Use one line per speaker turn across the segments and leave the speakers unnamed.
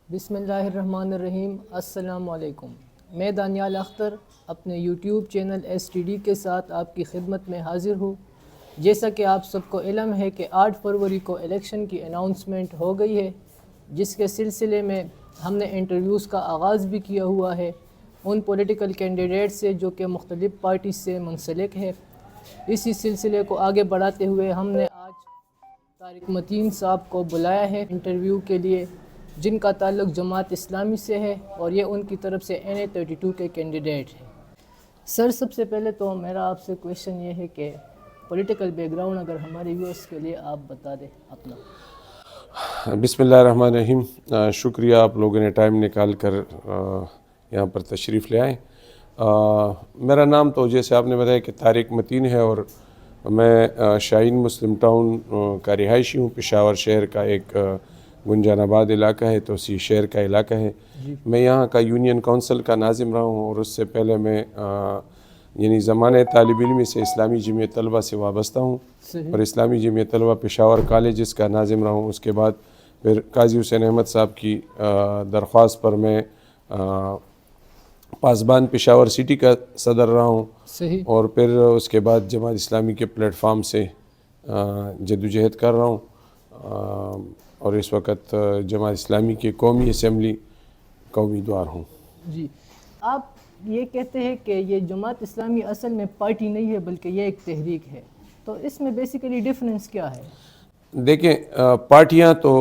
بسم اللہ الرحمن الرحیم۔ السلام علیکم۔ میں دانیال اختر اپنے یوٹیوب چینل STD کے ساتھ آپ کی خدمت میں حاضر ہوں۔ جیسا کہ آپ سب کو علم ہے کہ 8 فروری کو الیکشن کی اناؤنسمنٹ ہو گئی ہے، جس کے سلسلے میں ہم نے انٹرویوز کا آغاز بھی کیا ہوا ہے ان پولیٹیکل کینڈیڈیٹ سے جو کہ مختلف پارٹی سے منسلک ہے۔ اسی سلسلے کو آگے بڑھاتے ہوئے ہم نے آج طارق متین صاحب کو بلایا ہے انٹرویو کے لیے، جن کا تعلق جماعت اسلامی سے ہے اور یہ ان کی طرف سے NA32 کے کینڈیڈیٹ ہیں۔ سر، سب سے پہلے تو میرا آپ سے کویشچن یہ ہے کہ پولیٹیکل بیک گراؤنڈ اگر ہمارے ویورز کے لیے آپ بتا دیں اپنا۔
بسم اللہ الرحمن الرحیم۔ شکریہ آپ لوگوں نے ٹائم نکال کر یہاں پر تشریف لے آئے۔ میرا نام تو جیسے آپ نے بتایا کہ طارق متین ہے اور میں شاہین مسلم ٹاؤن کا رہائشی ہوں۔ پشاور شہر کا ایک گنجان آباد علاقہ ہے، تو اسی شہر کا علاقہ ہے۔ میں یہاں کا یونین کونسل کا ناظم رہا ہوں، اور اس سے پہلے میں یعنی زمانہ طالب علمی سے اسلامی جمعیت طلبہ سے وابستہ ہوں، اور اسلامی جمعیت طلبہ پشاور کالجز کا ناظم رہا ہوں۔ اس کے بعد پھر قاضی حسین احمد صاحب کی درخواست پر میں پاسبان پشاور سٹی کا صدر رہا ہوں، اور پھر اس کے بعد جماعت اسلامی کے پلیٹ فارم سے جدوجہد کر رہا ہوں، اور اس وقت جماعت اسلامی کے قومی اسمبلی کا امیدوار ہوں۔
جی، آپ یہ کہتے ہیں کہ یہ جماعت اسلامی اصل میں پارٹی نہیں ہے بلکہ یہ ایک تحریک ہے، تو اس میں بیسیکلی ڈیفرنس کیا ہے؟
دیکھیں، پارٹیاں تو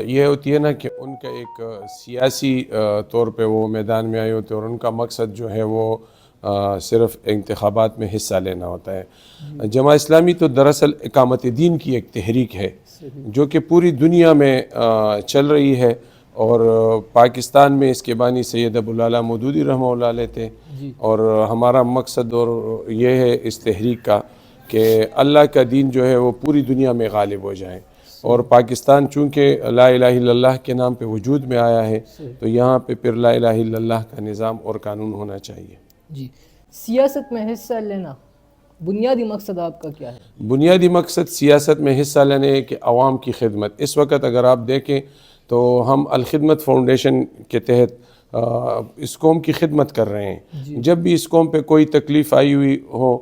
یہ ہوتی ہے نا کہ ان کا ایک سیاسی طور پہ وہ میدان میں آئے ہوتے ہیں، اور ان کا مقصد جو ہے وہ صرف انتخابات میں حصہ لینا ہوتا ہے۔ جماعت اسلامی تو دراصل اقامت دین کی ایک تحریک ہے جو کہ پوری دنیا میں چل رہی ہے، اور پاکستان میں اس کے بانی سید ابوالعلا مودودی رحمہ اللہ علیہ تھے، اور ہمارا مقصد اور یہ ہے اس تحریک کا کہ اللہ کا دین جو ہے وہ پوری دنیا میں غالب ہو جائے، اور پاکستان چونکہ لا الہ الا اللہ کے نام پہ وجود میں آیا ہے، تو یہاں پہ پھر لا الہ الا اللہ کا نظام اور قانون ہونا چاہیے۔
جی، سیاست میں حصہ لینا بنیادی مقصد آپ کا کیا ہے؟
بنیادی مقصد سیاست میں حصہ لینے ہے کہ عوام کی خدمت۔ اس وقت اگر آپ دیکھیں تو ہم الخدمت فاؤنڈیشن کے تحت اس قوم کی خدمت کر رہے ہیں۔ جب بھی اس قوم پہ کوئی تکلیف آئی ہوئی ہو،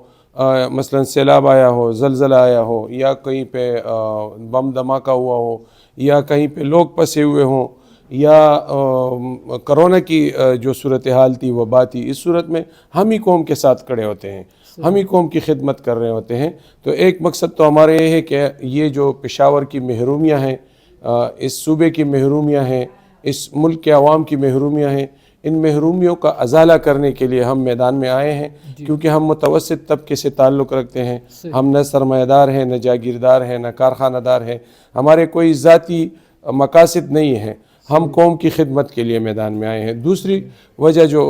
مثلا سیلاب آیا ہو، زلزلہ آیا ہو، یا کہیں پہ بم دھماکہ ہوا ہو، یا کہیں پہ لوگ پھنسے ہوئے ہوں، یا کرونا کی جو صورتحال تھی وبا تھی، اس صورت میں ہم ہی قوم کے ساتھ کھڑے ہوتے ہیں، ہم ہی قوم کی خدمت کر رہے ہوتے ہیں۔ تو ایک مقصد تو ہمارے یہ ہے کہ یہ جو پشاور کی محرومیاں ہیں، اس صوبے کی محرومیاں ہیں، اس ملک کے عوام کی محرومیاں ہیں، ان محرومیوں کا ازالہ کرنے کے لیے ہم میدان میں آئے ہیں، کیونکہ ہم متوسط طبقے سے تعلق رکھتے ہیں۔ ہم نہ سرمایہ دار ہیں، نہ جاگیردار ہیں، نہ کارخانہ دار ہیں، ہمارے کوئی ذاتی مقاصد نہیں ہیں، ہم قوم کی خدمت کے لیے میدان میں آئے ہیں۔ دوسری وجہ جو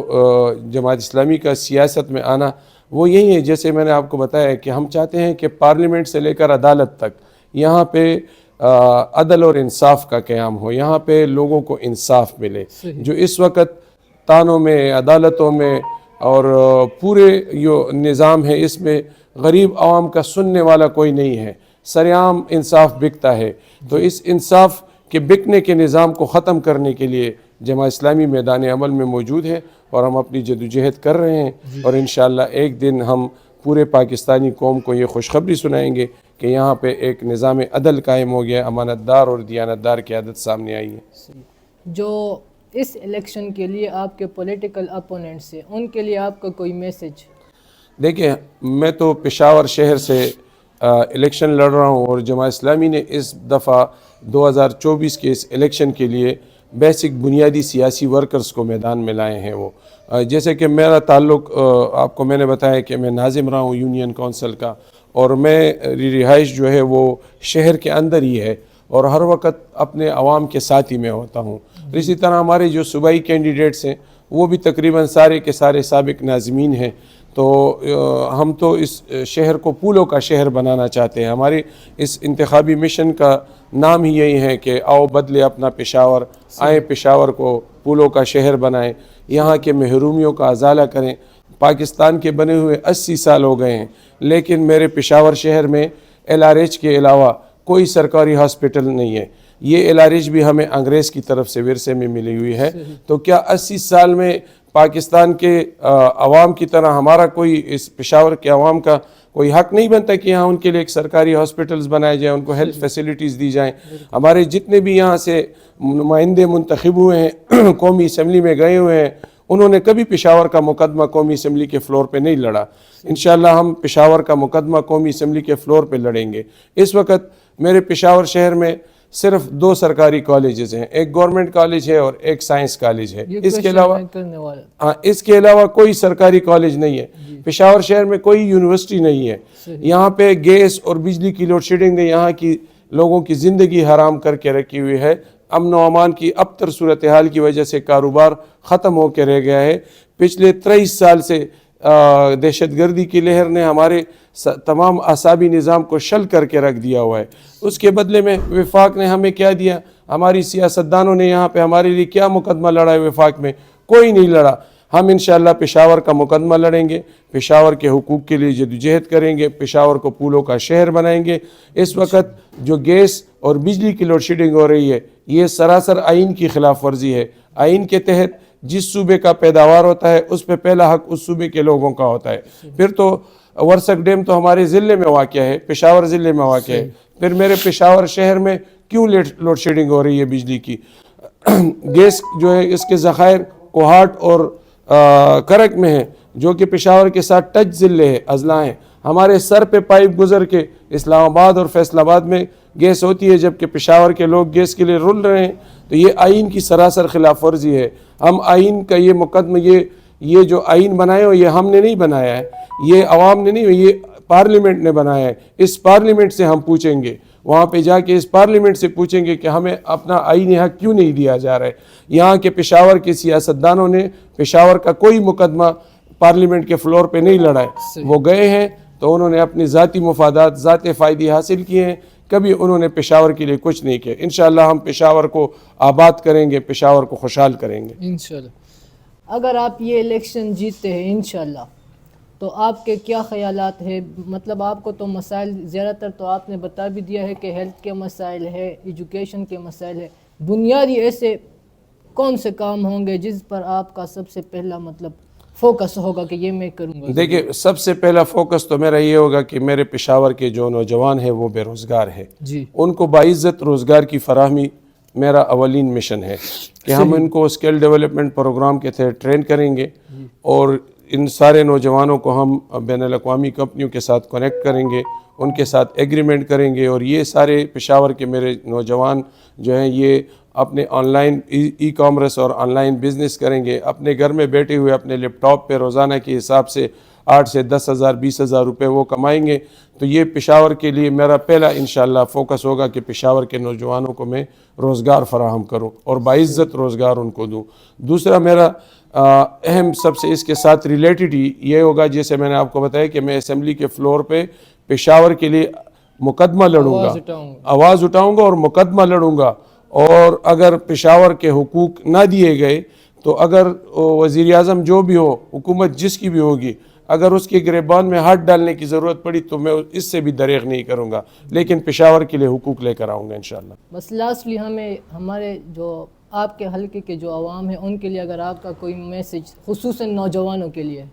جماعت اسلامی کا سیاست میں آنا وہ یہی ہے، جیسے میں نے آپ کو بتایا کہ ہم چاہتے ہیں کہ پارلیمنٹ سے لے کر عدالت تک یہاں پہ عدل اور انصاف کا قیام ہو، یہاں پہ لوگوں کو انصاف ملے۔ جو اس وقت تانوں میں، عدالتوں میں اور پورے جو نظام ہے، اس میں غریب عوام کا سننے والا کوئی نہیں ہے، سرعام انصاف بکتا ہے۔ تو اس انصاف کے بکنے کے نظام کو ختم کرنے کے لیے جماعت اسلامی میدان عمل میں موجود ہے، اور ہم اپنی جدوجہد کر رہے ہیں، اور انشاءاللہ ایک دن ہم پورے پاکستانی قوم کو یہ خوشخبری سنائیں گے کہ یہاں پہ ایک نظام عدل قائم ہو گیا، امانت دار اور دیانت دار کی عادت سامنے آئی ہے۔
جو اس الیکشن کے لیے آپ کے پولیٹیکل اپوننٹس ہیں، ان کے لیے آپ کا کوئی میسج؟
دیکھیں، میں تو پشاور شہر سے الیکشن لڑ رہا ہوں، اور جماعت اسلامی نے اس دفعہ 2024 کے اس الیکشن کے لیے بیسک بنیادی سیاسی ورکرز کو میدان میں لائے ہیں۔ وہ جیسے کہ میرا تعلق آپ کو میں نے بتایا کہ میں ناظم رہا ہوں یونین کونسل کا، اور میں رہائش جو ہے وہ شہر کے اندر ہی ہے، اور ہر وقت اپنے عوام کے ساتھ ہی میں ہوتا ہوں۔ اسی طرح ہمارے جو صوبائی کینڈیڈیٹس ہیں وہ بھی تقریباً سارے کے سارے سابق ناظمین ہیں، تو ہم تو اس شہر کو پھولوں کا شہر بنانا چاہتے ہیں۔ ہمارے اس انتخابی مشن کا نام ہی یہی ہے کہ آؤ بدلے اپنا پشاور، آئیں پشاور کو پھولوں کا شہر بنائیں، یہاں کے محرومیوں کا ازالہ کریں۔ پاکستان کے بنے ہوئے 80 سال ہو گئے ہیں، لیکن میرے پشاور شہر میں LRH کے علاوہ کوئی سرکاری ہاسپٹل نہیں ہے۔ یہ LRH بھی ہمیں انگریز کی طرف سے ورثے میں ملی ہوئی ہے. تو کیا 80 سال میں پاکستان کے عوام کی طرح ہمارا کوئی اس پشاور کے عوام کا کوئی حق نہیں بنتا کہ یہاں ان کے لیے ایک سرکاری ہاسپٹلز بنائے جائیں, ان کو ہیلتھ فیسلٹیز دی جائیں؟ ہمارے جتنے بھی یہاں سے نمائندے منتخب ہوئے ہیں, قومی اسمبلی میں گئے ہوئے ہیں, انہوں نے کبھی پشاور کا مقدمہ قومی اسمبلی کے فلور پہ نہیں لڑا. انشاءاللہ ہم پشاور کا مقدمہ قومی اسمبلی کے فلور پہ لڑیں گے. اس وقت میرے پشاور شہر میں صرف 2 سرکاری کالجز ہیں, ایک گورنمنٹ کالج ہے اور ایک سائنس کالج ہے. اس کے علاوہ کوئی سرکاری کالج نہیں ہے. پشاور شہر میں کوئی یونیورسٹی نہیں ہے. یہاں پہ گیس اور بجلی کی لوڈ شیڈنگ نے یہاں کی لوگوں کی زندگی حرام کر کے رکھی ہوئی ہے. امن و امان کی ابتر صورتحال کی وجہ سے کاروبار ختم ہو کے رہ گیا ہے. پچھلے 23 سال سے دہشت گردی کی لہر نے ہمارے تمام اعصابی نظام کو شل کر کے رکھ دیا ہوا ہے. اس کے بدلے میں وفاق نے ہمیں کیا دیا؟ ہماری سیاستدانوں نے یہاں پہ ہمارے لیے کیا مقدمہ لڑا ہے وفاق میں؟ کوئی نہیں لڑا. ہم انشاءاللہ پشاور کا مقدمہ لڑیں گے, پشاور کے حقوق کے لیے جدوجہد کریں گے, پشاور کو پھولوں کا شہر بنائیں گے. اس وقت جو گیس اور بجلی کی لوڈ شیڈنگ ہو رہی ہے یہ سراسر آئین کی خلاف ورزی ہے. آئین کے تحت جس صوبے کا پیداوار ہوتا ہے اس پہ پہلا حق اس صوبے کے لوگوں کا ہوتا ہے. پھر تو ورسک ڈیم تو ہمارے ضلع میں واقع ہے, پشاور ضلع میں واقع ہے. پھر میرے پشاور شہر میں کیوں لوڈ شیڈنگ ہو رہی ہے بجلی کی؟ گیس جو ہے اس کے ذخائر کوہاٹ اور کرک میں ہیں, جو کہ پشاور کے ساتھ ٹچ ضلع ہے, اضلاع ہیں. ہمارے سر پہ پائپ گزر کے اسلام آباد اور فیصل آباد میں گیس ہوتی ہے, جبکہ پشاور کے لوگ گیس کے لیے رول رہے ہیں. تو یہ آئین کی سراسر خلاف ورزی ہے. ہم آئین کا یہ مقدمہ, یہ جو آئین بنائے ہو یہ ہم نے نہیں بنایا ہے, یہ عوام نے نہیں, یہ پارلیمنٹ نے بنایا ہے. اس پارلیمنٹ سے ہم پوچھیں گے, وہاں پہ جا کے اس پارلیمنٹ سے پوچھیں گے کہ ہمیں اپنا آئینی حق کیوں نہیں دیا جا رہا ہے. یہاں کے پشاور کے سیاستدانوں نے پشاور کا کوئی مقدمہ پارلیمنٹ کے فلور پہ نہیں لڑا ہے. وہ گئے ہیں تو انہوں نے اپنی ذاتی مفادات, ذاتی فائدے حاصل کیے ہیں, کبھی انہوں نے پشاور کے لیے کچھ نہیں کیا. انشاءاللہ ہم پشاور کو آباد کریں گے, پشاور کو خوشحال کریں گے
انشاءاللہ. اگر آپ یہ الیکشن جیتتے ہیں انشاءاللہ تو آپ کے کیا خیالات ہیں؟ مطلب آپ کو تو مسائل زیادہ تر تو آپ نے بتا بھی دیا ہے کہ ہیلتھ کے مسائل ہے, ایجوکیشن کے مسائل ہے. بنیادی ایسے کون سے کام ہوں گے جس پر آپ کا سب سے پہلا مطلب فوکس ہوگا کہ یہ میں کروں گا؟
دیکھیں, سب سے پہلا فوکس تو میرا یہ ہوگا کہ میرے پشاور کے جو نوجوان ہیں وہ بے روزگار ہیں, ان کو باعزت روزگار کی فراہمی میرا اولین مشن ہے کہ ہم ان کو اسکل ڈیولپمنٹ پروگرام کے تحت ٹرین کریں گے, اور ان سارے نوجوانوں کو ہم بین الاقوامی کمپنیوں کے ساتھ کنیکٹ کریں گے, ان کے ساتھ ایگریمنٹ کریں گے. اور یہ سارے پشاور کے میرے نوجوان جو ہیں یہ اپنے آن لائن ای کامرس اور آن لائن بزنس کریں گے. اپنے گھر میں بیٹھے ہوئے اپنے لیپ ٹاپ پہ روزانہ کے حساب سے 8 سے 10,000 20,000 روپے وہ کمائیں گے. تو یہ پشاور کے لیے میرا پہلا انشاءاللہ فوکس ہوگا کہ پشاور کے نوجوانوں کو میں روزگار فراہم کروں اور باعزت روزگار ان کو دوں. دوسرا میرا اہم سب سے اس کے ساتھ ریلیٹڈ ہی یہ ہوگا, جیسے میں نے آپ کو بتایا کہ میں اسمبلی کے فلور پہ پشاور کے لیے مقدمہ لڑوں گا, آواز اٹھاؤں گا اور مقدمہ لڑوں گا. اور اگر پشاور کے حقوق نہ دیے گئے تو اگر وزیر اعظم جو بھی ہو, حکومت جس کی بھی ہوگی, اگر اس کے گریبان میں ہاتھ ڈالنے کی ضرورت پڑی تو میں اس سے بھی دریغ نہیں کروں گا, لیکن پشاور کے لیے حقوق لے کر آؤں گا انشاءاللہ.
بس لاسٹلی ہمیں ہمارے جو آپ کے حلقے کے جو عوام ہیں ان کے لیے اگر آپ کا کوئی میسج خصوصاً نوجوانوں کے لیے؟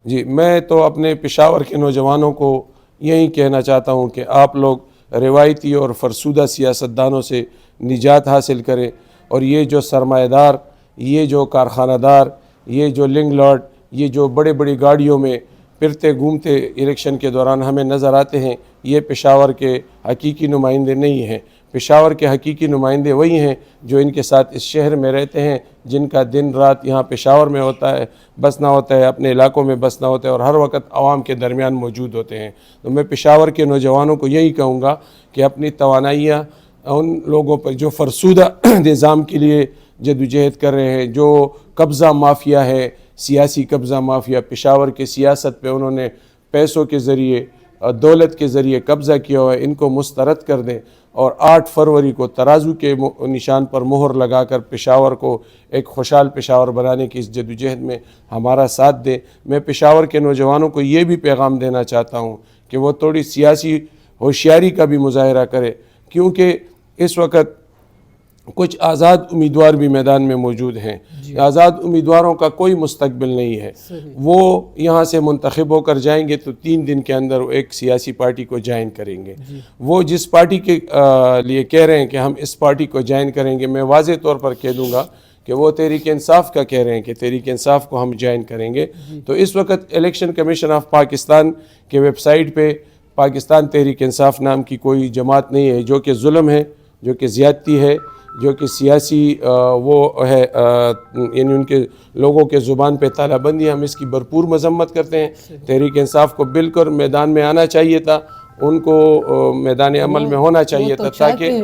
جی, میں تو اپنے پشاور کے نوجوانوں کو یہی کہنا چاہتا ہوں کہ آپ لوگ روایتی اور فرسودہ سیاستدانوں سے نجات حاصل کریں, اور یہ جو سرمایہ دار, یہ جو کارخانہ دار, یہ جو لنگ لاٹ, یہ جو بڑے بڑی گاڑیوں میں پھرتے گھومتے الیکشن کے دوران ہمیں نظر آتے ہیں, یہ پشاور کے حقیقی نمائندے نہیں ہیں. پشاور کے حقیقی نمائندے وہی ہیں جو ان کے ساتھ اس شہر میں رہتے ہیں, جن کا دن رات یہاں پشاور میں ہوتا ہے, بسنا ہوتا ہے, اپنے علاقوں میں بسنا ہوتا ہے, اور ہر وقت عوام کے درمیان موجود ہوتے ہیں. تو میں پشاور کے نوجوانوں کو یہی کہوں گا کہ اپنی توانائیاں ان لوگوں پر جو فرسودہ نظام کے لیے جدوجہد کر رہے ہیں, جو قبضہ مافیا ہے, سیاسی قبضہ مافیا, پشاور کے سیاست پہ انہوں نے پیسوں کے ذریعے, دولت کے ذریعے قبضہ کیا ہوا ہے, ان کو مسترد کر دیں, اور 8 فروری کو ترازو کے نشان پر مہر لگا کر پشاور کو ایک خوشحال پشاور بنانے کی اس جدوجہد میں ہمارا ساتھ دیں. میں پشاور کے نوجوانوں کو یہ بھی پیغام دینا چاہتا ہوں کہ وہ تھوڑی سیاسی ہوشیاری کا بھی مظاہرہ کرے, کیونکہ اس وقت کچھ آزاد امیدوار بھی میدان میں موجود ہیں. آزاد امیدواروں کا کوئی مستقبل نہیں ہے. وہ یہاں سے منتخب ہو کر جائیں گے تو 3 دن کے اندر ایک سیاسی پارٹی کو جوائن کریں گے. وہ جس پارٹی کے لیے کہہ رہے ہیں کہ ہم اس پارٹی کو جوائن کریں گے، میں واضح طور پر کہہ دوں گا کہ وہ تحریک انصاف کا کہہ رہے ہیں کہ تحریک انصاف کو ہم جوائن کریں گے. تو اس وقت الیکشن کمیشن آف پاکستان کے ویب سائٹ پہ پاکستان تحریک انصاف نام کی کوئی جماعت نہیں ہے، جو کہ ظلم ہے، جو کہ زیادتی ہے، جو کہ سیاسی وہ ہے، یعنی ان کے لوگوں کے زبان پہ تالہ بندی. ہم اس کی بھرپور مذمت کرتے ہیں. تحریک انصاف کو بالکل میدان میں آنا چاہیے تھا، ان کو میدان عمل میں ہونا چاہیے تھا، تاکہ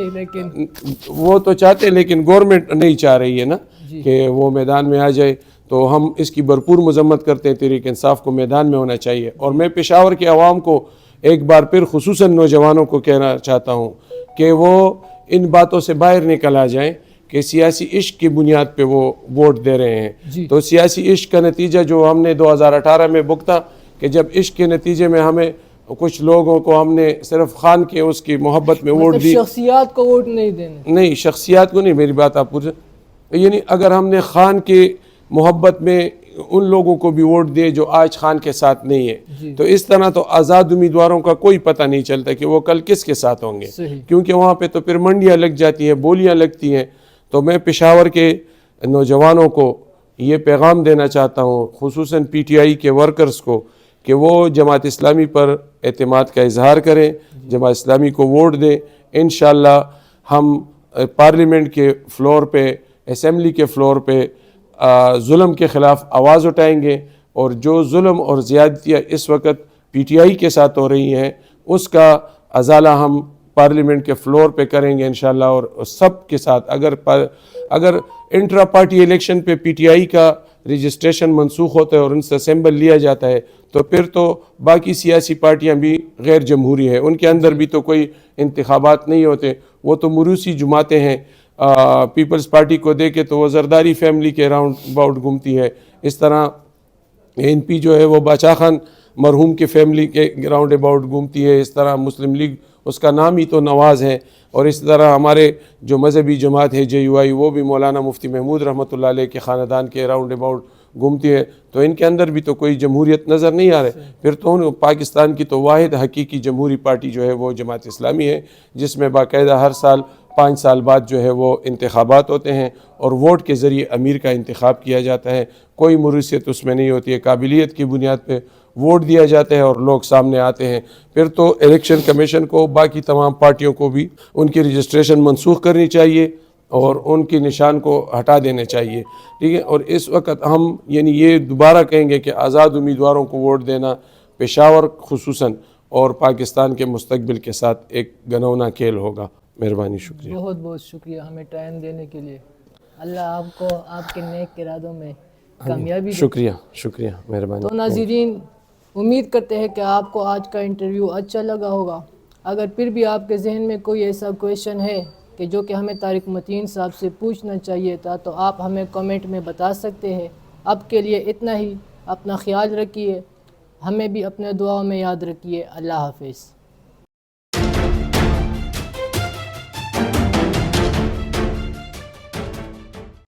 وہ تو چاہتے لیکن گورنمنٹ نہیں چاہ رہی ہے نا کہ وہ میدان میں آ جائے. تو ہم اس کی بھرپور مذمت کرتے ہیں. تحریک انصاف کو میدان میں ہونا چاہیے. اور میں پشاور کے عوام کو ایک بار پھر خصوصاً نوجوانوں کو کہنا چاہتا ہوں کہ وہ ان باتوں سے باہر نکل آ جائیں کہ سیاسی عشق کی بنیاد پہ وہ ووٹ دے رہے ہیں. تو سیاسی عشق کا نتیجہ جو ہم نے 2018 میں بھگتا کہ جب عشق کے نتیجے میں ہمیں کچھ لوگوں کو ہم نے صرف خان کے اس کی محبت میں ووٹ دی.
شخصیات کو ووٹ نہیں دینے.
نہیں، شخصیات کو نہیں، میری بات آپ پوچھیں. یعنی اگر ہم نے خان کے محبت میں ان لوگوں کو بھی ووٹ دیے جو آج خان کے ساتھ نہیں ہے، تو اس طرح تو آزاد امیدواروں کا کوئی پتہ نہیں چلتا کہ وہ کل کس کے ساتھ ہوں گے. کیونکہ وہاں پہ تو پھر منڈیاں لگ جاتی ہیں، بولیاں لگتی ہیں. تو میں پشاور کے نوجوانوں کو یہ پیغام دینا چاہتا ہوں، خصوصاً پی ٹی آئی کے ورکرز کو، کہ وہ جماعت اسلامی پر اعتماد کا اظہار کریں، جماعت اسلامی کو ووٹ دیں. انشاءاللہ ہم پارلیمنٹ کے فلور پہ، اسمبلی کے فلور پہ ظلم کے خلاف آواز اٹھائیں گے. اور جو ظلم اور زیادتیاں اس وقت پی ٹی آئی کے ساتھ ہو رہی ہیں، اس کا ازالہ ہم پارلیمنٹ کے فلور پہ کریں گے انشاءاللہ. اور سب کے ساتھ اگر انٹرا پارٹی الیکشن پہ پی ٹی آئی کا رجسٹریشن منسوخ ہوتا ہے اور ان سے سمبل لیا جاتا ہے، تو پھر تو باقی سیاسی پارٹیاں بھی غیر جمہوری ہیں. ان کے اندر بھی تو کوئی انتخابات نہیں ہوتے. وہ تو موروثی جماعتیں ہیں. پیپلز پارٹی کو دیکھے تو وہ زرداری فیملی کے راؤنڈ باؤٹ گھومتی ہے. اس طرح این پی جو ہے وہ باچا خان مرحوم کے فیملی کے راؤنڈ اباؤٹ گھومتی ہے. اس طرح مسلم لیگ، اس کا نام ہی تو نواز ہے. اور اس طرح ہمارے جو مذہبی جماعت ہے جے یو آئی، وہ بھی مولانا مفتی محمود رحمۃ اللہ علیہ کے خاندان کے راؤنڈ اباؤٹ گھومتی ہے. تو ان کے اندر بھی تو کوئی جمہوریت نظر نہیں آ رہے. پھر تو پاکستان کی تو واحد حقیقی جمہوری پارٹی جو ہے وہ جماعت اسلامی ہے، جس میں باقاعدہ ہر سال 5 سال بعد جو ہے وہ انتخابات ہوتے ہیں اور ووٹ کے ذریعے امیر کا انتخاب کیا جاتا ہے. کوئی موروثیت اس میں نہیں ہوتی ہے، قابلیت کی بنیاد پہ ووٹ دیا جاتا ہے اور لوگ سامنے آتے ہیں. پھر تو الیکشن کمیشن کو، باقی تمام پارٹیوں کو بھی ان کی رجسٹریشن منسوخ کرنی چاہیے اور ان کی نشان کو ہٹا دینے چاہیے. ٹھیک ہے. اور اس وقت ہم یعنی یہ دوبارہ کہیں گے کہ آزاد امیدواروں کو ووٹ دینا پشاور خصوصاً اور پاکستان کے مستقبل کے ساتھ ایک گنونا کھیل ہوگا. مہربانی، شکریہ.
بہت بہت شکریہ ہمیں ٹائم دینے کے لیے. اللہ آپ کو آپ کے نیک ارادوں میں کامیابی دے.
شکریہ، مہربانی.
تو ناظرین، امید کرتے ہیں کہ آپ کو آج کا انٹرویو اچھا لگا ہوگا. اگر پھر بھی آپ کے ذہن میں کوئی ایسا کویشچن ہے کہ جو کہ ہمیں طارق متین صاحب سے پوچھنا چاہیے تھا، تو آپ ہمیں کمنٹ میں بتا سکتے ہیں. اب کے لیے اتنا ہی. اپنا خیال رکھیے، ہمیں بھی اپنے دعاؤں میں یاد رکھیے. اللہ حافظ.